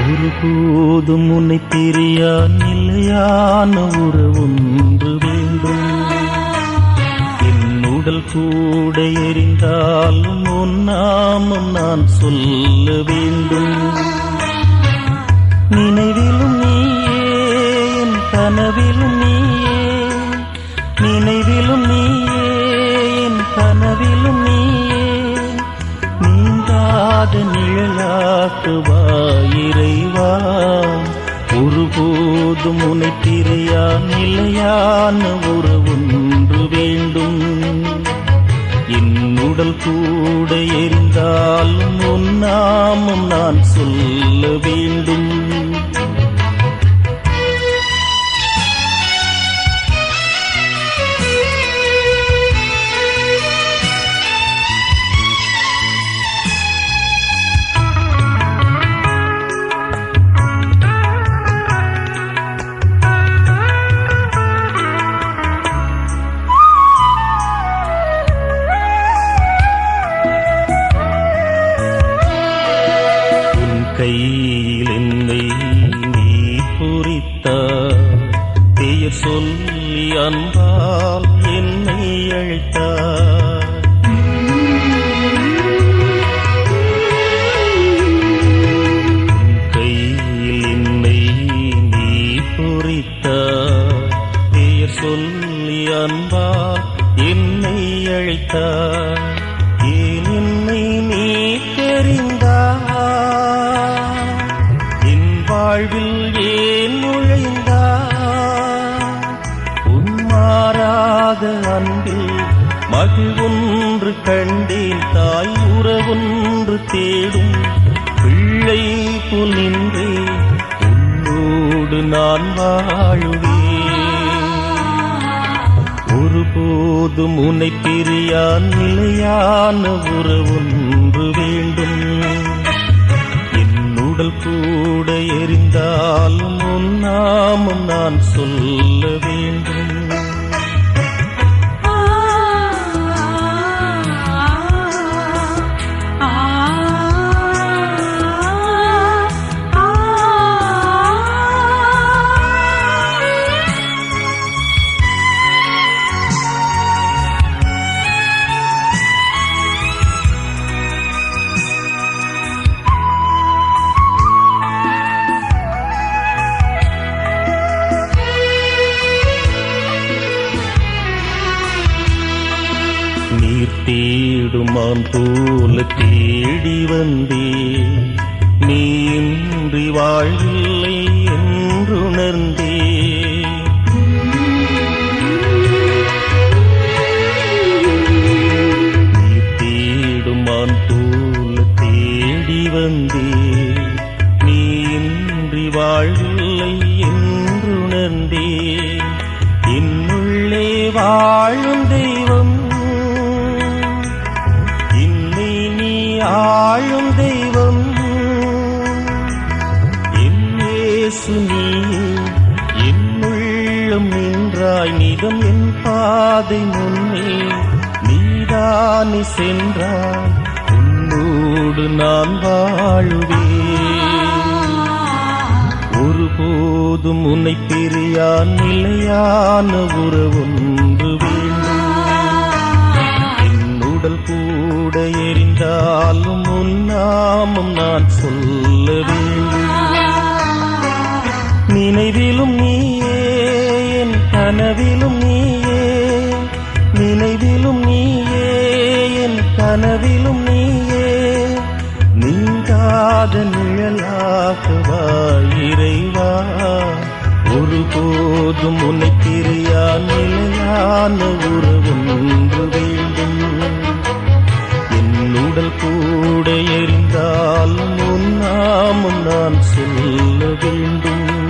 ஒருபோதும் உன்னை பிரியா நிலையான உறவொன்று வேண்டும். என் உடல் கூட எரிந்தாலும் உன் நாமம் நான் சொல்ல வேண்டும். நினைவிலும் நீயே, என் கனவிலும் நீயே, நினைவிலும் நீயே, என் கனவிலும் நீயே, நீங்காத நிழலாக்குவாய் இறைவா. ஒருபோதும் உன்னை பிரியா நிலையான உறவொன்று வேண்டும். என் உடல் கூட எரிந்தாலும் உன் நாமம் நான் சொல்ல வேண்டும். கையில் என்னை நீ பொறித்தாய், பெயர் சொல்லி அன்பால் என்னை அழைத்தாய். கையில் என்னை நீ பொறித்தாய், பெயர் சொல்லி அன்பால் என்னை அழைத்தாய். ஏன் என்னை நீ தெரிந்தாய், வாழ்வில் ஏன் நுழைந்தாய். உன்மாறாத அன்பில் மகிழ்வொன்று கண்டேன், தாய் உறவொன்று தேடும் பிள்ளை போல் நின்றே உன்னோடு நான் வாழுவேன். ஒருபோதும் உன்னை பிரியா நிலையான உறவொன்று வேண்டும். உடல் கூட எரிந்தாலும் உன் நாமம் நான் சொல்ல வேண்டும். நீர் தேடுமான் போல தேடி வந்தே, நீ இன்றி வாழ்வில்லை என்றுணர்ந்தே. நீர் தேடுமான் போல தேடி வந்தே, நீ இன்றி வாழ்வில்லை என்றுணர்ந்தே. என்னுள்ளே வாழும் தெய்வம், ஆளும் தெய்வம், என் இயேசு நீயே. என்னுள்ளம் நின்றாய் நிதம் என் பாதை முன்னே, நீதானே சென்றாய் உன்னோடு நான் வாழுவேன். ஒருபோதும் உன்னை பிரியா நிலையான உறவொன்று வேண்டும். உடல் கூட எரிந்தாலும் உன் நாமம் நான் சொல்ல வேண்டும். நினைவிலும் நீயே, என் கனவிலும் நீயே, நினைவிலும் நீயே, என் கனவிலும் நீயே, நீங்காத நிழலாக்குவாய் இறைவா. ஒருபோதும் உன்னை பிரியா நிலையான உறவொன்று வேண்டும். உடல் கூட எரிந்தாலும் உன் சொல்ல வேண்டும்.